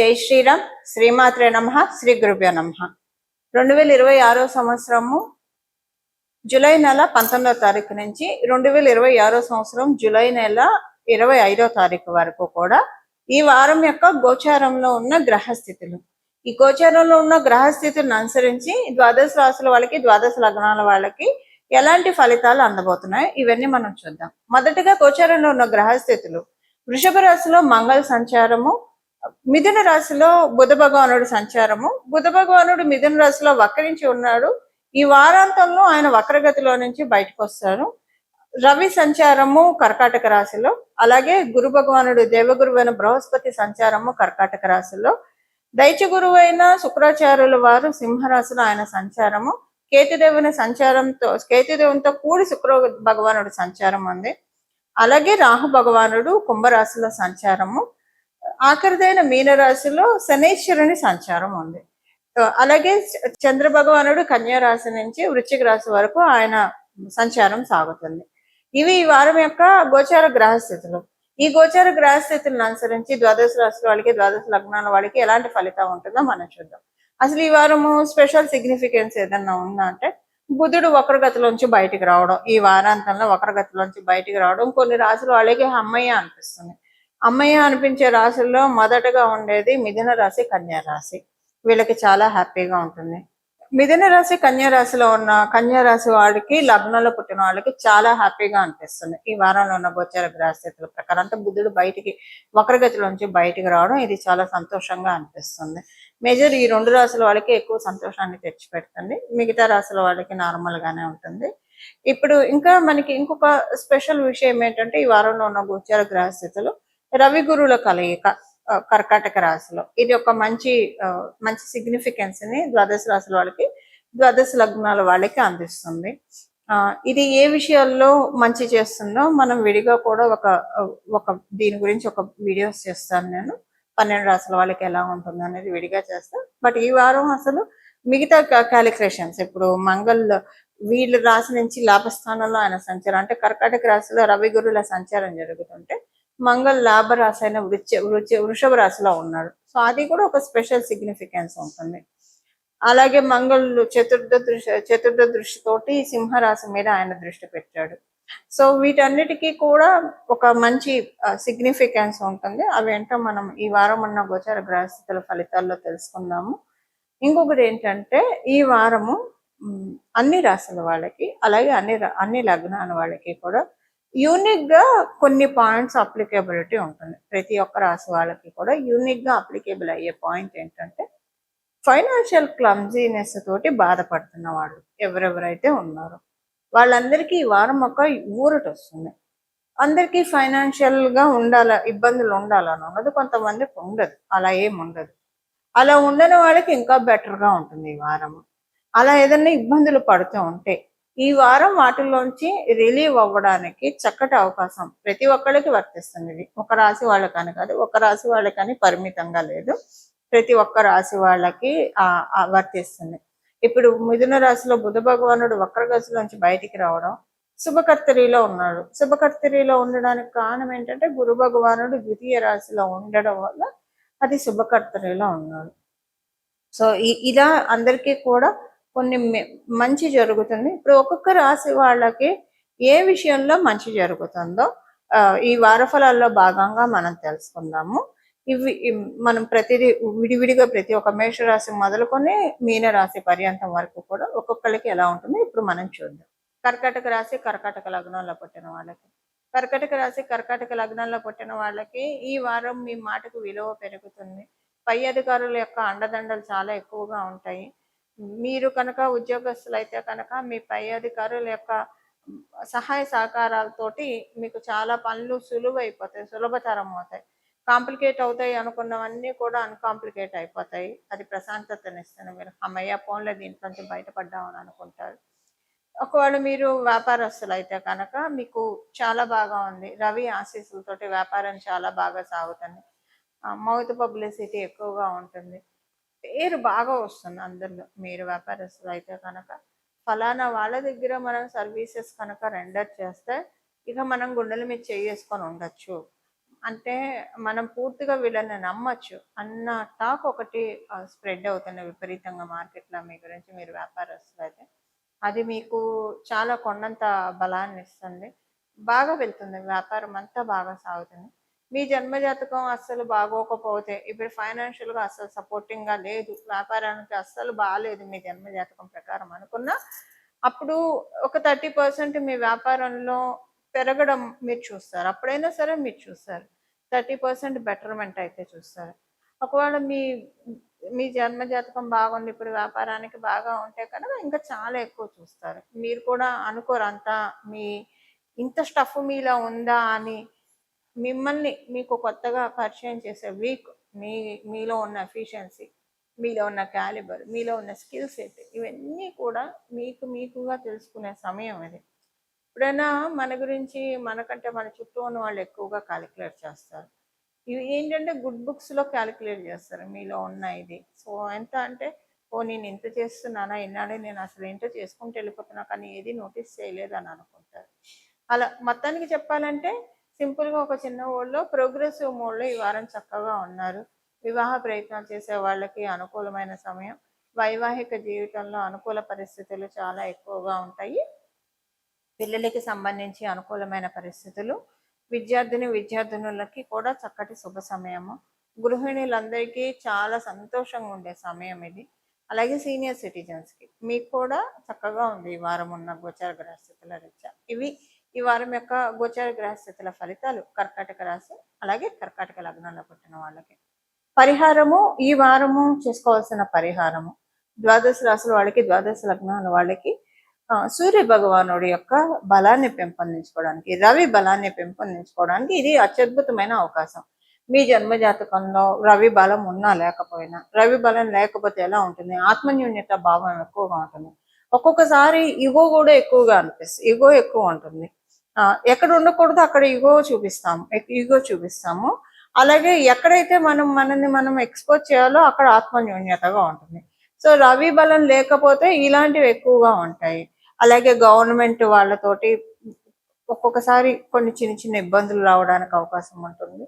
జై శ్రీరామ్. శ్రీమాత్రే నమః. శ్రీ గురుభ్యో నమః. 2026 సంవత్సరము జూలై నెల 19వ తారీఖు నుంచి 2026 సంవత్సరం జూలై నెల 25వ తారీఖు వరకు కూడా ఈ వారం యొక్క గోచారంలో ఉన్న గ్రహస్థితులు, ఈ గోచారంలో ఉన్న గ్రహస్థితులను అనుసరించి ద్వాదశ రాశుల వాళ్ళకి, ద్వాదశ లగ్నాల వాళ్ళకి ఎలాంటి ఫలితాలు అందబోతున్నాయి ఇవన్నీ మనం చూద్దాం. మొదటగా గోచారంలో ఉన్న గ్రహస్థితులు: వృషభ రాశిలో మంగళ సంచారము, మిథున రాశిలో బుధ భగవానుడు సంచారము. బుధ భగవానుడు మిథున రాశిలో వక్రించి ఉన్నాడు. ఈ వారాంతంలో ఆయన వక్రగతిలో నుంచి బయటకు వస్తారు. రవి సంచారము కర్కాటక రాశిలో, అలాగే గురు భగవానుడు దేవగురువైన బృహస్పతి సంచారము కర్కాటక రాశిలో, దైత్య గురువైన శుక్రాచార్యుల వారు సింహరాశిలో ఆయన సంచారము, కేతుదేవునితో కూడి శుక్ర భగవానుడు సంచారం ఉంది. అలాగే రాహు భగవానుడు కుంభరాశిలో సంచారము, ఆఖరిదైన మీనరాశిలో శనైశ్వరుని సంచారం ఉంది. అలాగే చంద్ర భగవానుడు కన్యా రాశి నుంచి వృశ్చిక రాశి వరకు ఆయన సంచారం సాగుతుంది. ఇవి ఈ వారం యొక్క గోచార గ్రహస్థితులు. ఈ గోచార గ్రహస్థితులను అనుసరించి ద్వాదశ రాశుల వాళ్ళకి, ద్వాదశ లగ్నాల వాళ్ళకి ఎలాంటి ఫలితం ఉంటుందో మనం చూద్దాం. అసలు ఈ వారము స్పెషల్ సిగ్నిఫికెన్స్ ఏదన్నా ఉందా అంటే, బుధుడు వక్రగతిలోంచి బయటికి రావడం, ఈ వారాంతంలో వక్రగతిలోంచి బయటికి రావడం కొన్ని రాశుల వాళ్ళకి అమ్మయ్య అనిపిస్తుంది. అమ్మయ్య అనిపించే రాశుల్లో మొదటగా ఉండేది మిథున రాశి, కన్యా రాశి. వీళ్ళకి చాలా హ్యాపీగా ఉంటుంది. మిథున రాశి, కన్యా రాశిలో ఉన్న కన్యా రాశి వాళ్ళకి, లగ్నంలో పుట్టిన వాళ్ళకి చాలా హ్యాపీగా అనిపిస్తుంది. ఈ వారంలో ఉన్న గోచార గ్రహస్థితుల ప్రకారం అంతా బుధుడు బయటికి వక్రగతిలోంచి బయటికి రావడం ఇది చాలా సంతోషంగా అనిపిస్తుంది. మేజర్ ఈ రెండు రాశుల వాళ్ళకి ఎక్కువ సంతోషాన్ని తెచ్చిపెడుతుంది. మిగతా రాశుల వాళ్ళకి నార్మల్ గానే ఉంటుంది. ఇప్పుడు ఇంకా మనకి ఇంకొక స్పెషల్ విషయం ఏంటంటే, ఈ వారంలో ఉన్న గోచార గ్రహస్థితులు రవి గురువుల కలయిక కర్కాటక రాశిలో. ఇది ఒక మంచి సిగ్నిఫికెన్స్ ని ద్వాదశ రాశుల వాళ్ళకి, ద్వాదశ లగ్నాల వాళ్ళకి అందిస్తుంది. ఇది ఏ విషయాల్లో మంచి చేస్తుందో మనం విడిగా కూడా ఒక దీని గురించి ఒక వీడియోస్ చేస్తాను నేను. 12 రాశుల వాళ్ళకి ఎలా ఉంటుంది అనేది విడిగా చేస్తాను. బట్ ఈ వారం అసలు మిగతా క్యాలిక్యులేషన్స్, ఇప్పుడు వీళ్ళ రాశి నుంచి లాభస్థానంలో ఆయన సంచారం, అంటే కర్కాటక రాశిలో రవి గురువుల సంచారం జరుగుతుంటే మంగళ లాభ రాశి అయిన వృషభ రాశిలో ఉన్నాడు. సో అది కూడా ఒక స్పెషల్ సిగ్నిఫికెన్స్ ఉంటుంది. అలాగే మంగళుడు చతుర్థ దృష్టితోటి సింహరాశి మీద ఆయన దృష్టి పెట్టాడు. సో వీటన్నిటికీ కూడా ఒక మంచి సిగ్నిఫికెన్స్ ఉంటుంది. అవేంటో మనం ఈ వారం ఉన్న గోచార గ్రహస్థితుల ఫలితాల్లో తెలుసుకుందాము. ఇంకొకటి ఏంటంటే, ఈ వారము అన్ని రాశుల వాళ్ళకి, అలాగే అన్ని లగ్నాల వాళ్ళకి కూడా యూనిక్ గా కొన్ని పాయింట్స్ అప్లికేబిలిటీ ఉంటుంది. ప్రతి ఒక్క రాశి వాళ్ళకి కూడా యూనిక్ గా అప్లికేబుల్ అయ్యే పాయింట్ ఏంటంటే, ఫైనాన్షియల్ క్లమ్జీనెస్ తోటి బాధపడుతున్న వాళ్ళు ఎవరెవరైతే ఉన్నారో వాళ్ళందరికీ ఈ వారం ఒక ఊరట వస్తుంది. అందరికీ ఫైనాన్షియల్ గా ఇబ్బందులు ఉండాలని ఉన్నది, కొంతమందికి ఉండదు. అలా ఏమి ఉండదు. అలా ఉండని వాళ్ళకి ఇంకా బెటర్ గా ఉంటుంది ఈ వారం. అలా ఏదైనా ఇబ్బందులు పడుతూ ఉంటే ఈ వారం వాటిలోంచి రిలీవ్ అవ్వడానికి చక్కటి అవకాశం ప్రతి ఒక్కరికి వర్తిస్తుంది. ఇది ఒక రాశి వాళ్ళకని కాదు, ఒక రాశి వాళ్ళకని పరిమితంగా లేదు, ప్రతి ఒక్క రాశి వాళ్ళకి వర్తిస్తుంది. ఇప్పుడు మిథున రాశిలో బుధ భగవానుడు వక్రగతిలోంచి బయటికి రావడం, శుభకర్తరిలో ఉన్నాడు. శుభకర్తరిలో ఉండడానికి కారణం ఏంటంటే, గురు భగవానుడు ద్వితీయ రాశిలో ఉండడం వల్ల అది శుభకర్తరిలో ఉన్నాడు. సో ఇలా అందరికీ కూడా కొన్ని మంచి జరుగుతుంది. ఇప్పుడు ఒక్కొక్క రాశి వాళ్ళకి ఏ విషయంలో మంచి జరుగుతుందో ఈ వారఫలాల్లో భాగంగా మనం తెలుసుకుందాము. ఇవి మనం విడివిడిగా ప్రతి ఒక్క మేషరాశి మొదలుకొని మీనరాశి పర్యంతం వరకు కూడా ఒక్కొక్కరికి ఎలా ఉంటుందో ఇప్పుడు మనం చూద్దాం. కర్కాటక రాశి, కర్కాటక లగ్నంలో పుట్టిన వాళ్ళకి, కర్కాటక రాశి, కర్కాటక లగ్నంలో పుట్టిన వాళ్ళకి ఈ వారం మీ మాటకు విలువ పెరుగుతుంది. పై అధికారుల యొక్క అండదండలు చాలా ఎక్కువగా ఉంటాయి. మీరు కనుక ఉద్యోగస్తులు అయితే కనుక మీ పై అధికారుల యొక్క సహాయ సహకారాలతోటి మీకు చాలా పనులు సులభతరం అవుతాయి. కాంప్లికేట్ అవుతాయి అనుకున్నవన్నీ కూడా అన్కాంప్లికేట్ అయిపోతాయి. అది ప్రశాంతతనిస్తుంది. మీరు అమ్మయ్య ఫోన్లో దీంట్లోంచి బయటపడ్డామని అనుకుంటారు. ఒకవేళ మీరు వ్యాపారస్తులు అయితే కనుక మీకు చాలా బాగా ఉంది. రవి ఆశీస్సులతోటి వ్యాపారం చాలా బాగా సాగుతుంది. మౌత్ పబ్లిసిటీ ఎక్కువగా ఉంటుంది. పేరు బాగా వస్తుంది అందరిలో. మీరు వ్యాపారస్తులు అయితే కనుక ఫలానా వాళ్ళ దగ్గర మనం సర్వీసెస్ కనుక రెండర్ చేస్తే ఇక మనం గుండెల మీద చేసుకొని ఉండొచ్చు. అంటే మనం పూర్తిగా వీళ్ళని నమ్మొచ్చు అన్న టాక్ ఒకటి స్ప్రెడ్ అవుతుంది విపరీతంగా మార్కెట్లో మీ గురించి, మీరు వ్యాపారస్తులు అయితే. అది మీకు చాలా కొండంత బలాన్ని ఇస్తుంది. బాగా వెళ్తుంది, వ్యాపారం అంతా బాగా సాగుతుంది. మీ జన్మజాతకం అస్సలు బాగోకపోతే, ఇప్పుడు ఫైనాన్షియల్గా అస్సలు సపోర్టింగ్గా లేదు, వ్యాపారానికి అస్సలు బాగాలేదు మీ జన్మజాతకం ప్రకారం అనుకున్నా, అప్పుడు ఒక 30% మీ వ్యాపారంలో పెరగడం మీరు చూస్తారు. అప్పుడైనా సరే మీరు చూస్తారు 30% బెటర్మెంట్ అయితే చూస్తారు. ఒకవేళ మీ మీ జన్మజాతకం బాగుండి ఇప్పుడు వ్యాపారానికి బాగా ఉంటే కనుక ఇంకా చాలా ఎక్కువ చూస్తారు. మీరు కూడా అనుకోరు అంతా మీ ఇంత స్టఫ్ మీలో ఉందా అని. మిమ్మల్ని మీకు కొత్తగా పరిచయం చేసే వీక్ మీలో ఉన్న ఎఫిషియన్సీ, మీలో ఉన్న క్యాలిబర్, మీలో ఉన్న స్కిల్ సెట్, ఇవన్నీ కూడా మీకుగా తెలుసుకునే సమయం ఇది. ఎప్పుడైనా మన గురించి మనకంటే మన చుట్టూ ఉన్న వాళ్ళు ఎక్కువగా క్యాలిక్యులేట్ చేస్తారు. ఇవి ఏంటంటే గుడ్ బుక్స్లో క్యాలిక్యులేట్ చేస్తారు మీలో ఉన్న ఇది. సో ఎంత అంటే, ఓ నేను ఇంత చేస్తున్నానా, ఇన్నాడే నేను అసలు ఏంటో చేసుకుంటూ వెళ్ళిపోతున్నా కానీ ఏది నోటీస్ చేయలేదు అని అనుకుంటారు. అలా మొత్తానికి చెప్పాలంటే సింపుల్గా ఒక చిన్న వర్డ్లో ప్రోగ్రెసివ్ మోడ్లో ఈ వారం చక్కగా ఉన్నారు. వివాహ ప్రయత్నాలు చేసే వాళ్ళకి అనుకూలమైన సమయం. వైవాహిక జీవితంలో అనుకూల పరిస్థితులు చాలా ఎక్కువగా ఉంటాయి. పిల్లలకి సంబంధించి అనుకూలమైన పరిస్థితులు. విద్యార్థినులకి కూడా చక్కటి శుభ సమయము. గృహిణులందరికీ చాలా సంతోషంగా ఉండే సమయం ఇది. అలాగే సీనియర్ సిటిజన్స్కి మీకు కూడా చక్కగా ఉంది ఈ వారం ఉన్న గోచార గ్రహస్థితుల రీత్యా. ఇవి ఈ వారం యొక్క గోచార గ్రహస్థితుల ఫలితాలు కర్కాటక రాశి అలాగే కర్కాటక లగ్నంలో పుట్టిన వాళ్ళకి. పరిహారము, ఈ వారము చేసుకోవాల్సిన పరిహారము ద్వాదశ రాశుల వాళ్ళకి, ద్వాదశ లగ్నాల వాళ్ళకి సూర్య భగవానుడి యొక్క బలాన్ని పెంపొందించుకోవడానికి, రవి బలాన్ని పెంపొందించుకోవడానికి ఇది అత్యద్భుతమైన అవకాశం. మీ జన్మజాతకంలో రవి బలం ఉన్నా లేకపోయినా, రవి బలం లేకపోతే ఎలా ఉంటుంది, ఆత్మన్యూన్యత భావం ఎక్కువగా ఉంటుంది. ఒక్కొక్కసారి ఇగో కూడా ఎక్కువగా అనిపిస్తుంది, ఇగో ఎక్కువ ఉంటుంది. ఎక్కడ ఉండకూడదు అక్కడ ఇగో చూపిస్తాము. అలాగే ఎక్కడైతే మనల్ని మనం ఎక్స్పోజ్ చేయాలో అక్కడ ఆత్మన్యూన్యతగా ఉంటుంది. సో రవి బలం లేకపోతే ఇలాంటివి ఎక్కువగా ఉంటాయి. అలాగే గవర్నమెంట్ వాళ్ళతోటి ఒక్కొక్కసారి కొన్ని చిన్న చిన్న ఇబ్బందులు రావడానికి అవకాశం ఉంటుంది.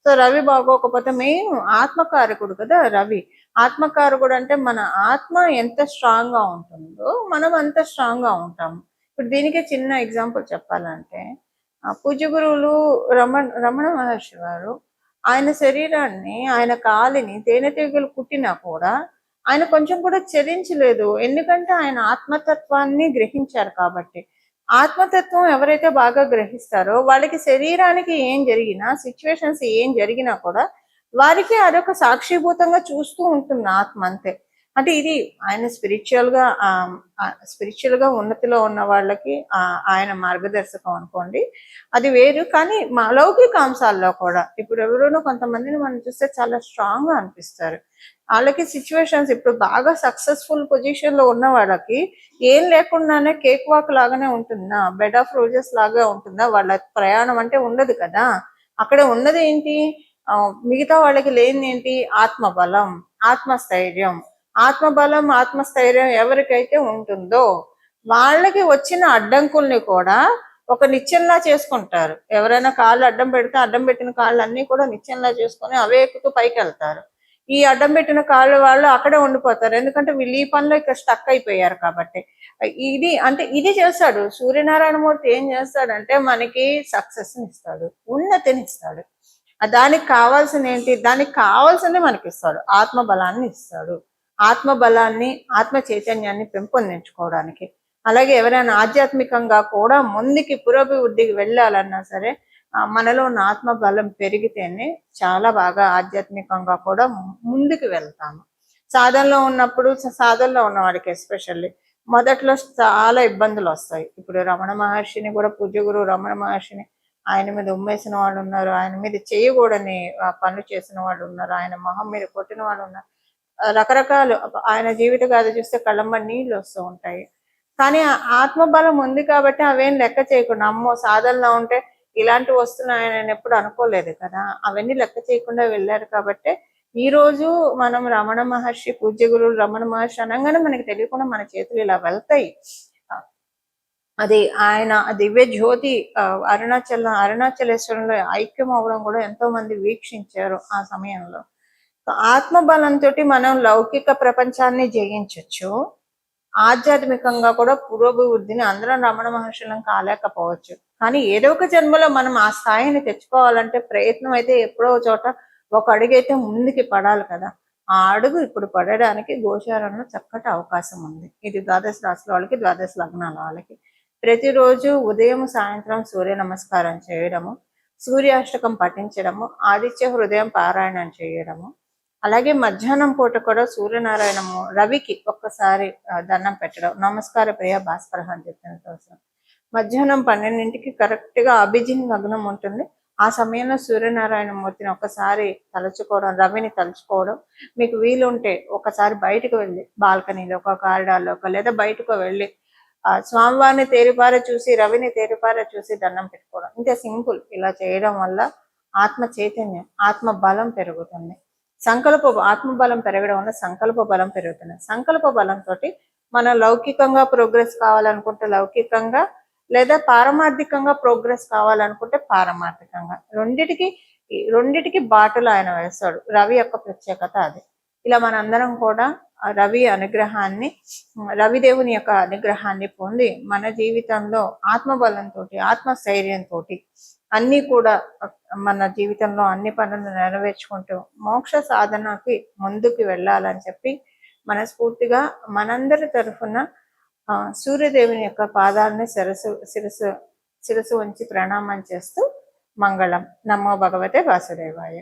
సో రవి బాగోకపోతే, మెయిన్ ఆత్మకారకుడు కదా రవి. ఆత్మకారకుడు అంటే మన ఆత్మ ఎంత స్ట్రాంగ్గా ఉంటుందో మనం అంత స్ట్రాంగ్గా ఉంటాము. ఇప్పుడు దీనికి చిన్న ఎగ్జాంపుల్ చెప్పాలంటే, పూజ్య గురువులు రమణ మహర్షి వారు ఆయన శరీరాన్ని, ఆయన కాలిని తేనెటీగలు కుట్టినా కూడా ఆయన కొంచెం కూడా చలించలేదు. ఎందుకంటే ఆయన ఆత్మతత్వాన్ని గ్రహించారు కాబట్టి. ఆత్మతత్వం ఎవరైతే బాగా గ్రహిస్తారో వాళ్ళకి శరీరానికి ఏం జరిగినా, సిచ్యువేషన్స్ ఏం జరిగినా కూడా వారికి అదొక సాక్షిభూతంగా చూస్తూ ఉంటుంది ఆత్మ, అంతే. అంటే ఇది ఆయన స్పిరిచువల్ గా ఉన్నతిలో ఉన్న వాళ్ళకి ఆయన మార్గదర్శకం అనుకోండి, అది వేరు. కానీ మా లౌకిక అంశాల్లో కూడా ఇప్పుడు ఎవరైనా కొంతమందిని మనం చూస్తే చాలా స్ట్రాంగ్ గా అనిపిస్తారు. వాళ్ళకి సిచ్యువేషన్స్, ఇప్పుడు బాగా సక్సెస్ఫుల్ పొజిషన్ లో ఉన్న వాళ్ళకి ఏం లేకుండానే కేక్ వాక్ లాగానే ఉంటుందా, బెడ్ ఆఫ్ రోజెస్ లాగా ఉంటుందా, వాళ్ళ ప్రయాణం అంటే ఉండదు కదా. అక్కడ ఉన్నది ఏంటి, మిగతా వాళ్ళకి లేనిది ఏంటి, ఆత్మబలం, ఆత్మస్థైర్యం. ఆత్మబలం, ఆత్మస్థైర్యం ఎవరికైతే ఉంటుందో వాళ్ళకి వచ్చిన అడ్డంకుల్ని కూడా ఒక నిత్యంలా చేసుకుంటారు. ఎవరైనా కాళ్ళు అడ్డం పెడితే అడ్డం పెట్టిన కాళ్ళు అన్ని కూడా నిత్యంలా చేసుకొని అవే ఎక్కుతూ పైకి వెళ్తారు. ఈ అడ్డం పెట్టిన కాళ్ళు వాళ్ళు అక్కడే ఉండిపోతారు, ఎందుకంటే వీళ్ళు ఈ పనిలో ఇక్కడ స్టక్ అయిపోయారు కాబట్టి. ఇది చేస్తాడు సూర్యనారాయణమూర్తి. ఏం చేస్తాడంటే మనకి సక్సెస్ని ఇస్తాడు, ఉన్నతిని ఇస్తాడు. దానికి కావాల్సిన ఏంటి, దానికి కావాల్సింది మనకి ఇస్తాడు, ఆత్మబలాన్ని ఇస్తాడు. ఆత్మబలాన్ని, ఆత్మ చైతన్యాన్ని పెంపొందించుకోవడానికి. అలాగే ఎవరైనా ఆధ్యాత్మికంగా కూడా ముందుకి పురోభివృద్ధికి వెళ్ళాలన్నా సరే మనలో ఉన్న ఆత్మబలం పెరిగితేనే చాలా బాగా ఆధ్యాత్మికంగా కూడా ముందుకు వెళ్తాము. సాధనలో ఉన్న వాడికి ఎస్పెషల్లీ మొదట్లో చాలా ఇబ్బందులు వస్తాయి. ఇప్పుడు రమణ మహర్షిని కూడా, పూజ్య గురువు రమణ మహర్షిని ఆయన మీద ఉమ్మేసిన వాళ్ళు ఉన్నారు, ఆయన మీద చేయకూడని పనులు చేసిన వాళ్ళు ఉన్నారు, ఆయన మొహం మీద కొట్టిన వాళ్ళు ఉన్నారు. రకరకాలు ఆయన జీవిత గాథ చూస్తే కళ్ళమ్మ నీళ్ళు వస్తూ ఉంటాయి. కానీ ఆత్మబలం ఉంది కాబట్టి అవేం లెక్క చేయకుండా, అమ్మో సాధనలో ఉంటే ఇలాంటివి వస్తున్నాయని నేను ఎప్పుడు అనుకోలేదు కదా, అవన్నీ లెక్క చేయకుండా వెళ్ళారు కాబట్టి ఈ రోజు మనం రమణ మహర్షి, పూజ్య గురువులు రమణ మహర్షి అనగానే మనకి తెలియకుండా మన చేతులు ఇలా వెళ్తాయి. అది ఆయన దివ్య జ్యోతి అరుణాచలేశ్వరంలో ఐక్యం అవ్వడం కూడా ఎంతో మంది వీక్షించారు ఆ సమయంలో. ఆత్మ బలంతో మనం లౌకిక ప్రపంచాన్ని జయించవచ్చు, ఆధ్యాత్మికంగా కూడా పురోభివృద్ధిని అందరం రమణ మహర్షులం కాలేకపోవచ్చు. కానీ ఏదో ఒక జన్మలో మనం ఆ స్థాయిని తెచ్చుకోవాలంటే ప్రయత్నం అయితే ఎప్పుడో చోట ఒక అడుగైతే ముందుకి పడాలి కదా. ఆ అడుగు ఇప్పుడు పడడానికి గోచారంలో చక్కటి అవకాశం ఉంది. ఇది ద్వాదశ రాశుల వాళ్ళకి, ద్వాదశ లగ్నాల వాళ్ళకి. ప్రతిరోజు ఉదయం సాయంత్రం సూర్య నమస్కారం చేయడము, సూర్యాష్టకం పఠించడము, ఆదిత్య హృదయం పారాయణం చేయడము, అలాగే మధ్యాహ్నం పూట కూడా సూర్యనారాయణము రవికి ఒక్కసారి దండం పెట్టడం, నమస్కార ప్రియ భాస్కర అని చెప్పిన కోసం. మధ్యాహ్నం 12ంటికి కరెక్ట్గా అభిజిన్ లగ్నం ఉంటుంది. ఆ సమయంలో సూర్యనారాయణ మూర్తిని ఒకసారి తలుచుకోవడం, రవిని తలుచుకోవడం, మీకు వీలుంటే ఒకసారి బయటకు వెళ్ళి బాల్కనీలో ఒక కారిడార్లో లేదా బయటకు వెళ్ళి స్వామివారిని తేరిపార చూసి, రవిని తేరిపార చూసి దండం పెట్టుకోవడం. ఇంత సింపుల్. ఇలా చేయడం వల్ల ఆత్మ చైతన్యం, ఆత్మ బలం పెరుగుతుంది. ఆత్మ బలం పెరగడం వల్ల సంకల్ప బలం పెరుగుతుంది. సంకల్ప బలంతో మనం లౌకికంగా ప్రోగ్రెస్ కావాలనుకుంటే లౌకికంగా, లేదా పారమార్థికంగా ప్రోగ్రెస్ కావాలనుకుంటే పారమార్థికంగా, రెండిటికి బాటలు ఆయన వేస్తాడు. రవి యొక్క ప్రత్యేకత అది. ఇలా మనందరం కూడా రవిదేవుని యొక్క అనుగ్రహాన్ని పొంది మన జీవితంలో ఆత్మబలంతో, ఆత్మస్థైర్యంతో అన్నీ కూడా మన జీవితంలో అన్ని పనులు నెరవేర్చుకుంటూ మోక్ష సాధనకి ముందుకు వెళ్ళాలని చెప్పి మనస్ఫూర్తిగా మనందరి తరఫున సూర్యదేవుని యొక్క పాదాలని శిరసు ఉంచి ప్రణామం చేస్తూ మంగళం. నమో భగవతే వాసుదేవాయ.